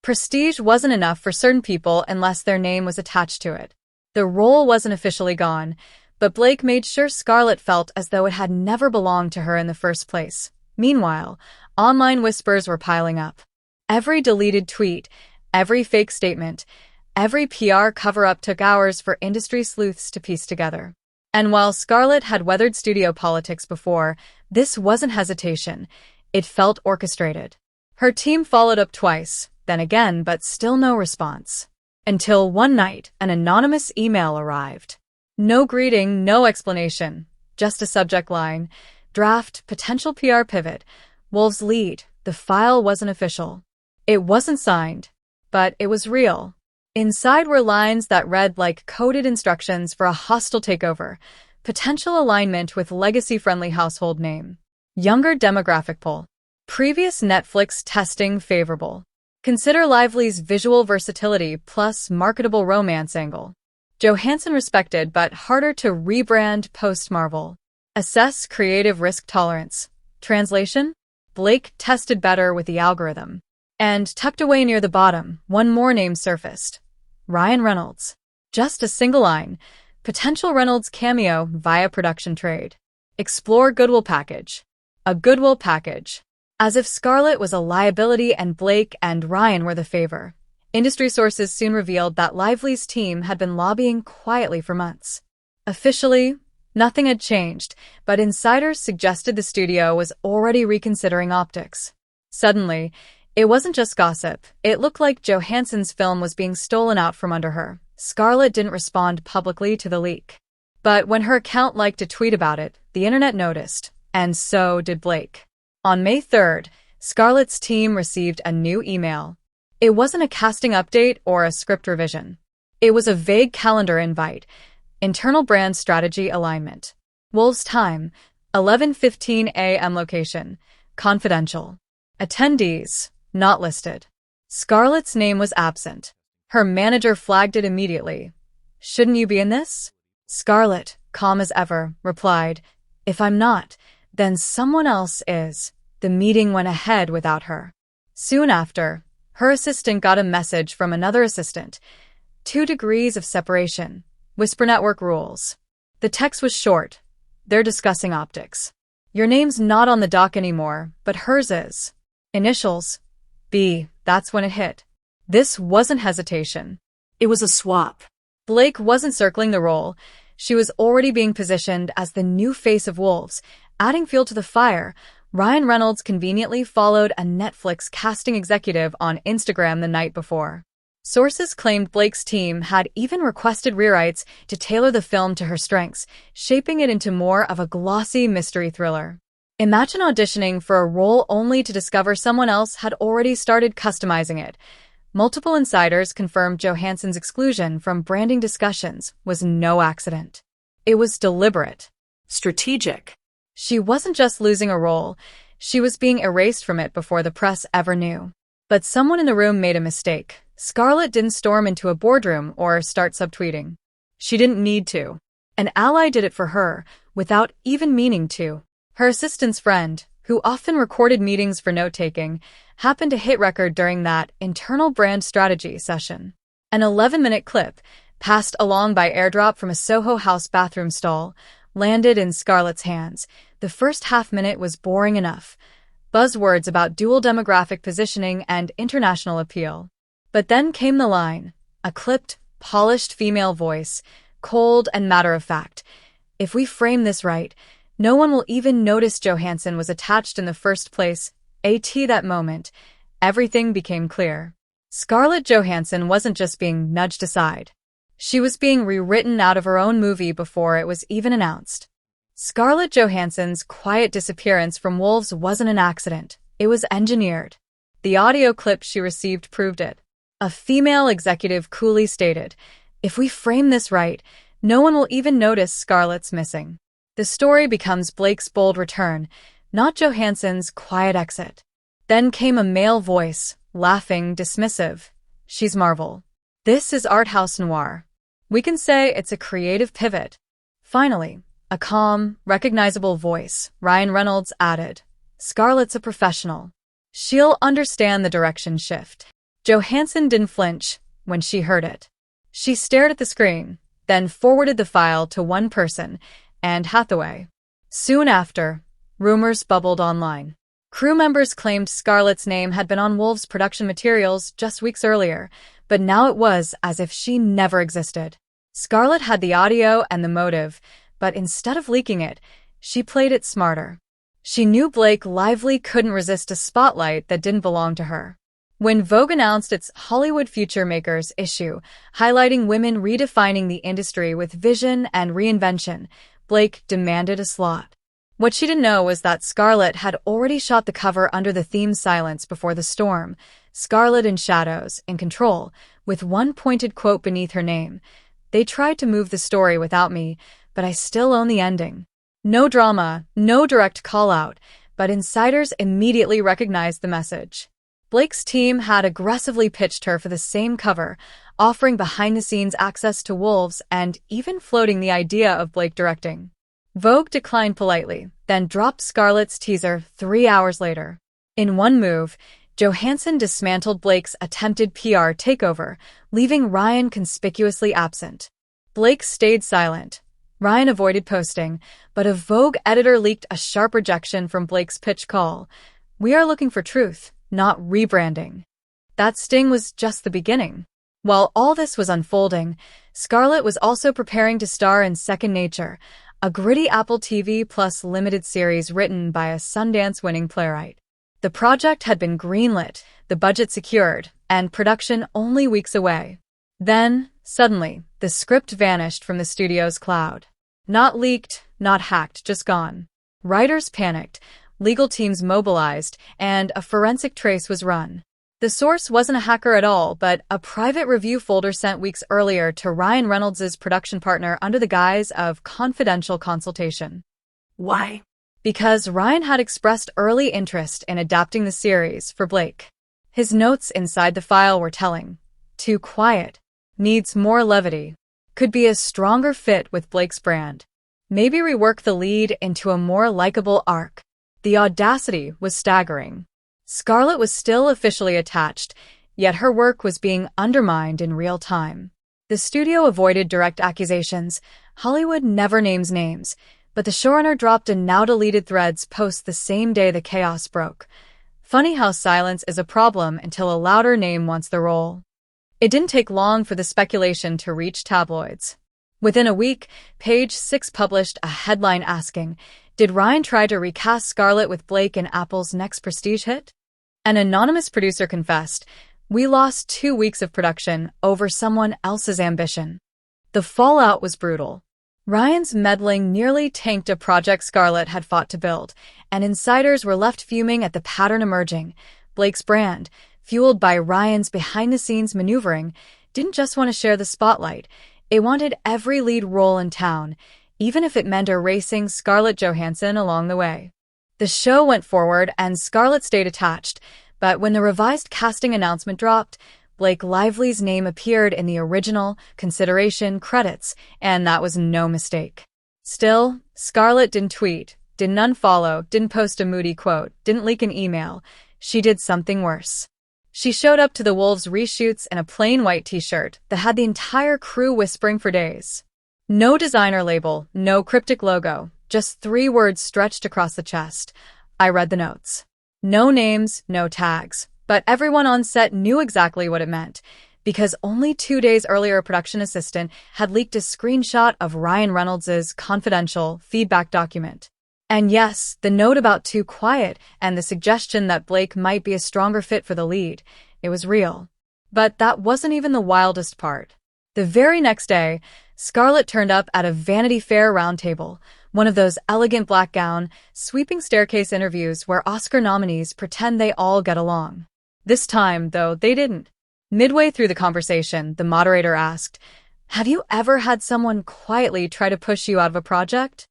Prestige wasn't enough for certain people unless their name was attached to it. The role wasn't officially gone, but Blake made sure Scarlett felt as though it had never belonged to her in the first place. Meanwhile, online whispers were piling up. Every deleted tweet, every fake statement, every PR cover-up took hours for industry sleuths to piece together. And while Scarlett had weathered studio politics before, this wasn't hesitation. It felt orchestrated. Her team followed up twice, then again, but still no response. Until one night, an anonymous email arrived. No greeting, no explanation, just a subject line. Draft, potential PR pivot. Wolves lead. The file wasn't official. It wasn't signed, but it was real. Inside were lines that read like coded instructions for a hostile takeover. Potential alignment with legacy-friendly household name. Younger demographic poll. Previous Netflix testing favorable. Consider Lively's visual versatility plus marketable romance angle. Johansson respected but harder to rebrand post-Marvel. Assess creative risk tolerance. Translation? Blake tested better with the algorithm. And tucked away near the bottom, one more name surfaced. Ryan Reynolds. Just a single line. Potential Reynolds cameo via production trade. Explore Goodwill package. A Goodwill package. As if Scarlett was a liability and Blake and Ryan were the favor. Industry sources soon revealed that Lively's team had been lobbying quietly for months. Officially, nothing had changed, but insiders suggested the studio was already reconsidering optics. Suddenly, it wasn't just gossip. It looked like Johansson's film was being stolen out from under her. Scarlett didn't respond publicly to the leak. But when her account liked a tweet about it, the internet noticed, and so did Blake. On May 3rd, Scarlett's team received a new email. It wasn't a casting update or a script revision. It was a vague calendar invite. Internal brand strategy alignment. Wolves time, 11:15 a.m. location. Confidential. Attendees, not listed. Scarlett's name was absent. Her manager flagged it immediately. Shouldn't you be in this? Scarlett, calm as ever, replied, if I'm not, then someone else is. The meeting went ahead without her. Soon after, her assistant got a message from another assistant. 2 degrees of separation. Whisper network rules. The text was short. They're discussing optics. Your name's not on the dock anymore, but hers is. Initials. B. That's when it hit. This wasn't hesitation. It was a swap. Blake wasn't circling the role. She was already being positioned as the new face of Wolves. Adding fuel to the fire, Ryan Reynolds conveniently followed a Netflix casting executive on Instagram the night before. Sources claimed Blake's team had even requested rewrites to tailor the film to her strengths, shaping it into more of a glossy mystery thriller. Imagine auditioning for a role only to discover someone else had already started customizing it. Multiple insiders confirmed Johansson's exclusion from branding discussions was no accident. It was deliberate. Strategic. She wasn't just losing a role, she was being erased from it before the press ever knew. But someone in the room made a mistake. Scarlett didn't storm into a boardroom or start subtweeting. She didn't need to. An ally did it for her, without even meaning to. Her assistant's friend, who often recorded meetings for note-taking, happened to hit record during that internal brand strategy session. An 11-minute clip, passed along by airdrop from a Soho House bathroom stall, landed in Scarlett's hands. The first half-minute was boring enough. Buzzwords about dual demographic positioning and international appeal. But then came the line, a clipped, polished female voice, cold and matter-of-fact. If we frame this right, no one will even notice Johansson was attached in the first place. That moment, everything became clear. Scarlett Johansson wasn't just being nudged aside. She was being rewritten out of her own movie before it was even announced. Scarlett Johansson's quiet disappearance from Wolves wasn't an accident. It was engineered. The audio clip she received proved it. A female executive coolly stated, if we frame this right, no one will even notice Scarlett's missing. The story becomes Blake's bold return, not Johansson's quiet exit. Then came a male voice, laughing, dismissive. She's Marvel. This is art house noir. We can say it's a creative pivot. Finally, a calm, recognizable voice, Ryan Reynolds added. Scarlett's a professional. She'll understand the direction shift. Johansson didn't flinch when she heard it. She stared at the screen, then forwarded the file to one person, and Hathaway. Soon after, rumors bubbled online. Crew members claimed Scarlett's name had been on Wolves' production materials just weeks earlier, but now it was as if she never existed. Scarlett had the audio and the motive, but instead of leaking it, she played it smarter. She knew Blake Lively couldn't resist a spotlight that didn't belong to her. When Vogue announced its Hollywood Future Makers issue, highlighting women redefining the industry with vision and reinvention, Blake demanded a slot. What she didn't know was that Scarlett had already shot the cover under the theme Silence Before the Storm, Scarlett in shadows, in control, with one pointed quote beneath her name. They tried to move the story without me, but I still own the ending. No drama, no direct call-out, but insiders immediately recognized the message. Blake's team had aggressively pitched her for the same cover, offering behind-the-scenes access to Wolves and even floating the idea of Blake directing. Vogue declined politely, then dropped Scarlett's teaser 3 hours later. In one move, Johansson dismantled Blake's attempted PR takeover, leaving Ryan conspicuously absent. Blake stayed silent. Ryan avoided posting, but a Vogue editor leaked a sharp rejection from Blake's pitch call. "We are looking for truth, not rebranding." That sting was just the beginning. While all this was unfolding, Scarlett was also preparing to star in Second Nature, a gritty Apple TV Plus limited series written by a Sundance-winning playwright. The project had been greenlit, the budget secured, and production only weeks away. Then, suddenly, the script vanished from the studio's cloud. Not leaked, not hacked, just gone. Writers panicked, legal teams mobilized, and a forensic trace was run. The source wasn't a hacker at all, but a private review folder sent weeks earlier to Ryan Reynolds' production partner under the guise of confidential consultation. Why? Because Ryan had expressed early interest in adapting the series for Blake. His notes inside the file were telling. Too quiet. Needs more levity. Could be a stronger fit with Blake's brand. Maybe rework the lead into a more likable arc. The audacity was staggering. Scarlett was still officially attached, yet her work was being undermined in real time. The studio avoided direct accusations. Hollywood never names names, but the showrunner dropped a now-deleted Threads post the same day the chaos broke. Funny how silence is a problem until a louder name wants the role. It didn't take long for the speculation to reach tabloids. Within a week, Page 6 published a headline asking, "Did Ryan try to recast Scarlett with Blake in Apple's next prestige hit?" An anonymous producer confessed, "We lost 2 weeks of production over someone else's ambition." The fallout was brutal. Ryan's meddling nearly tanked a project Scarlett had fought to build, and insiders were left fuming at the pattern emerging. Blake's brand, fueled by Ryan's behind-the-scenes maneuvering, didn't just want to share the spotlight. It wanted every lead role in town, even if it meant erasing Scarlett Johansson along the way. The show went forward and Scarlett stayed attached, but when the revised casting announcement dropped, Blake Lively's name appeared in the original consideration credits, and that was no mistake. Still, Scarlett didn't tweet, didn't unfollow, didn't post a moody quote, didn't leak an email. She did something worse. She showed up to the Wolves reshoots in a plain white t-shirt that had the entire crew whispering for days. No designer label, no cryptic logo, just 3 words stretched across the chest. I read the notes. No names, no tags, but everyone on set knew exactly what it meant, because only 2 days earlier a production assistant had leaked a screenshot of Ryan Reynolds' confidential feedback document. And yes, the note about too quiet and the suggestion that Blake might be a stronger fit for the lead, it was real. But that wasn't even the wildest part. The very next day, Scarlett turned up at a Vanity Fair roundtable, one of those elegant black gown, sweeping staircase interviews where Oscar nominees pretend they all get along. This time, though, they didn't. Midway through the conversation, the moderator asked, "Have you ever had someone quietly try to push you out of a project?"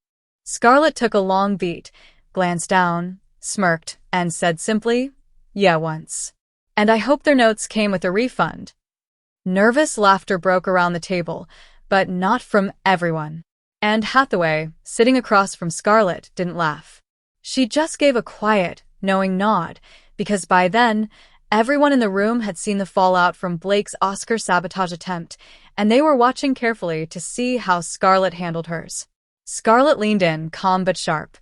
Scarlett took a long beat, glanced down, smirked, and said simply, "Yeah, once. And I hope their notes came with a refund." Nervous laughter broke around the table, but not from everyone. And Hathaway, sitting across from Scarlett, didn't laugh. She just gave a quiet, knowing nod, because by then, Everyone in the room had seen the fallout from Blake's Oscar sabotage attempt, and they were watching carefully to see how Scarlett handled hers. Scarlett leaned in, calm but sharp.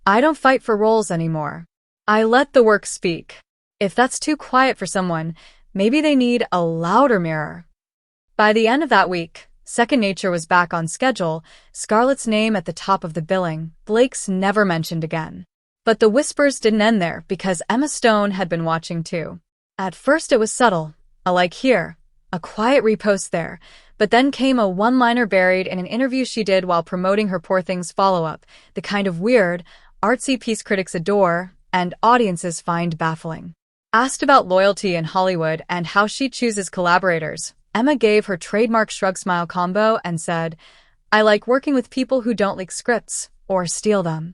"I don't fight for roles anymore. I let the work speak. If that's too quiet for someone, maybe they need a louder mirror." By the end of that week, Second Nature was back on schedule, Scarlett's name at the top of the billing, Blake's never mentioned again. But the whispers didn't end there because Emma Stone had been watching too. At first it was subtle, a like here, a quiet repost there, but then came a one-liner buried in an interview she did while promoting her Poor Things follow-up, the kind of weird, artsy piece critics adore and audiences find baffling. Asked about loyalty in Hollywood and how she chooses collaborators, Emma gave her trademark shrug-smile combo and said, "I like working with people who don't leak scripts or steal them."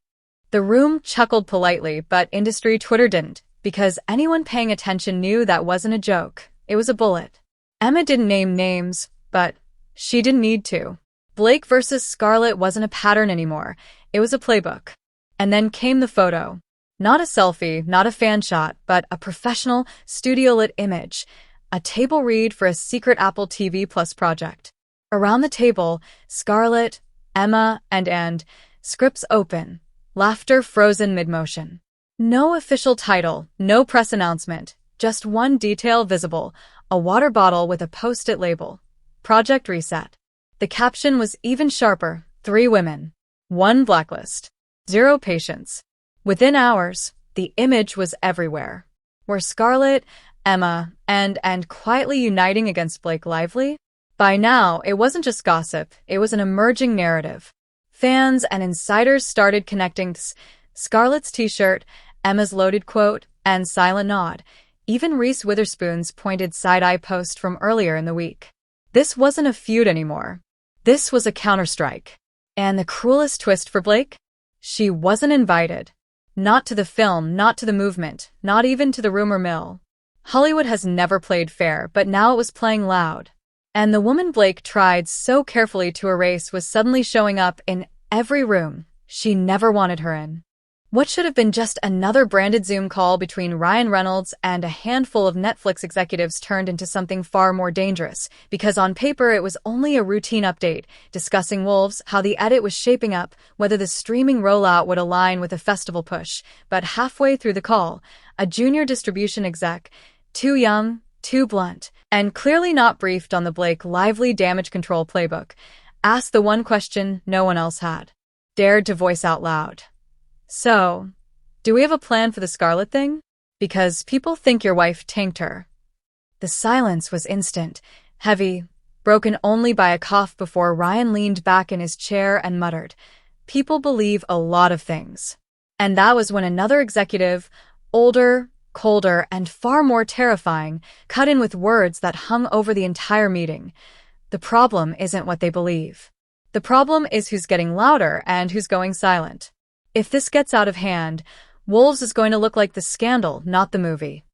The room chuckled politely, but industry Twitter didn't, because anyone paying attention knew that wasn't a joke, it was a bullet. Emma didn't name names, but she didn't need to. Blake versus Scarlett wasn't a pattern anymore, it was a playbook. And then came the photo. Not a selfie, not a fan shot, but a professional, studio-lit image. A table read for a secret Apple TV Plus project. Around the table, Scarlett, Emma, and scripts open, laughter frozen mid-motion. No official title, no press announcement, just one detail visible, a water bottle with a post-it label. Project Reset. The caption was even sharper, 3 women. 1 blacklist. 0 patients. Within hours, the image was everywhere. Were Scarlett, Emma, and quietly uniting against Blake Lively? By now, it wasn't just gossip, it was an emerging narrative. Fans and insiders started connecting Scarlett's t-shirt, Emma's loaded quote, and silent nod. Even Reese Witherspoon's pointed side-eye post from earlier in the week. This wasn't a feud anymore. This was a counterstrike. And the cruelest twist for Blake? She wasn't invited. Not to the film, not to the movement, not even to the rumor mill. Hollywood has never played fair, but now it was playing loud. And the woman Blake tried so carefully to erase was suddenly showing up in every room she never wanted her in. What should have been just another branded Zoom call between Ryan Reynolds and a handful of Netflix executives turned into something far more dangerous, because on paper it was only a routine update, discussing Wolves, how the edit was shaping up, whether the streaming rollout would align with a festival push. But halfway through the call, a junior distribution exec, too young, too blunt, and clearly not briefed on the Blake Lively damage control playbook, asked the one question no one else had dared to voice out loud. "So, do we have a plan for the Scarlett thing? Because people think your wife tanked her." The silence was instant, heavy, broken only by a cough before Ryan leaned back in his chair and muttered, "People believe a lot of things." And that was when another executive, older, colder, and far more terrifying, cut in with words that hung over the entire meeting. "The problem isn't what they believe. The problem is who's getting louder and who's going silent. If this gets out of hand, Wolves is going to look like the scandal, not the movie."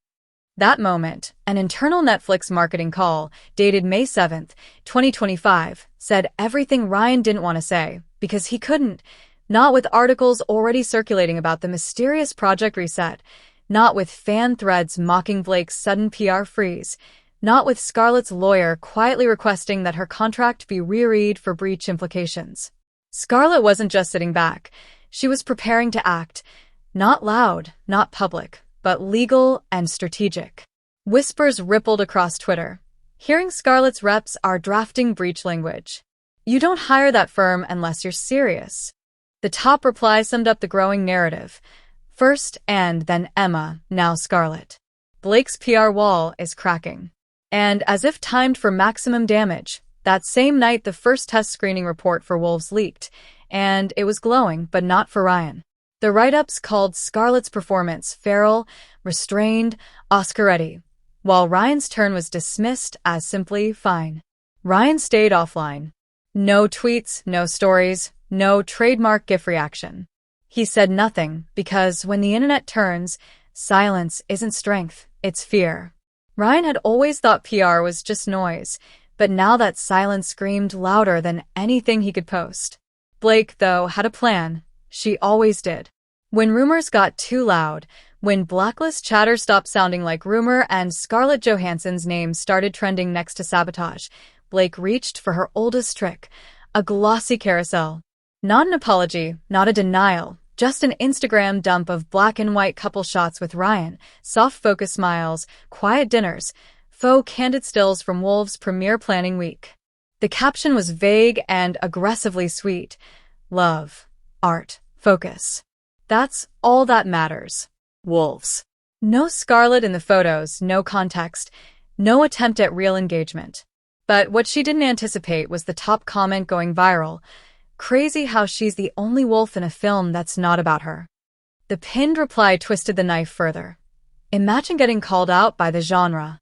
That moment, an internal Netflix marketing call, dated May 7th, 2025, said everything Ryan didn't want to say, because he couldn't, not with articles already circulating about the mysterious Project Reset, not with fan threads mocking Blake's sudden PR freeze, not with Scarlett's lawyer quietly requesting that her contract be reread for breach implications. Scarlett wasn't just sitting back. She was preparing to act, not loud, not public, but legal and strategic. Whispers rippled across Twitter. Hearing Scarlett's reps are drafting breach language. "You don't hire that firm unless you're serious." The top reply summed up the growing narrative. First and then Emma, now Scarlett. Blake's PR wall is cracking. And as if timed for maximum damage, that same night the first test screening report for Wolves leaked, and it was glowing, but not for Ryan. The write-ups called Scarlett's performance feral, restrained, Oscar-ready, while Ryan's turn was dismissed as simply fine. Ryan stayed offline. No tweets, no stories, no trademark GIF reaction. He said nothing, because when the internet turns, silence isn't strength, it's fear. Ryan had always thought PR was just noise, but now that silence screamed louder than anything he could post. Blake, though, had a plan. She always did. When rumors got too loud, When blacklist chatter stopped sounding like rumor and Scarlett Johansson's name started trending next to sabotage, Blake reached for her oldest trick, a glossy carousel. Not an apology, not a denial, just an Instagram dump of black and white couple shots with Ryan, soft focus smiles, quiet dinners, faux candid stills from Wolves' premiere planning week. The caption was vague and aggressively sweet. Love, art, focus. That's all that matters. Wolves. No Scarlett in the photos, no context, no attempt at real engagement. But what she didn't anticipate was the top comment going viral. Crazy how she's the only wolf in a film that's not about her. The pinned reply twisted the knife further. Imagine getting called out by the genre.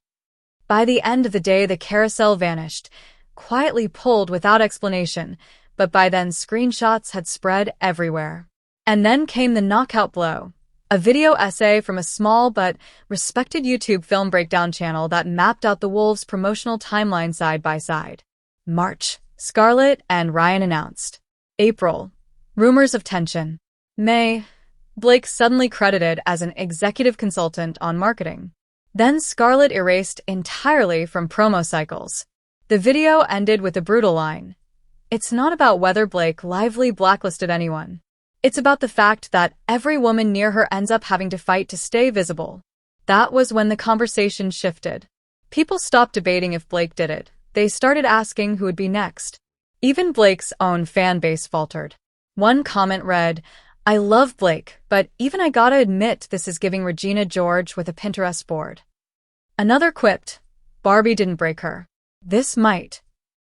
By the end of the day, the carousel vanished, quietly pulled without explanation, but by then screenshots had spread everywhere. And then came the knockout blow. A video essay from a small but respected YouTube film breakdown channel that mapped out the Wolves' promotional timeline side by side. March, Scarlett and Ryan announced. April, rumors of tension. May, Blake suddenly credited as an executive consultant on marketing. Then Scarlett erased entirely from promo cycles. The video ended with a brutal line. It's not about whether Blake Lively blacklisted anyone. It's about the fact that every woman near her ends up having to fight to stay visible. That was when the conversation shifted. People stopped debating if Blake did it. They started asking who would be next. Even Blake's own fan base faltered. One comment read, "I love Blake, but even I gotta admit this is giving Regina George with a Pinterest board." Another quipped, "Barbie didn't break her. This might."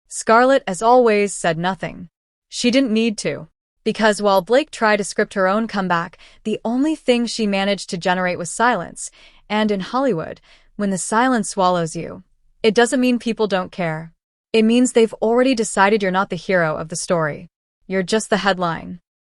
Scarlett, as always, said nothing. She didn't need to. Because while Blake tried to script her own comeback, the only thing she managed to generate was silence. And in Hollywood, when the silence swallows you, it doesn't mean people don't care. It means they've already decided you're not the hero of the story. You're just the headline.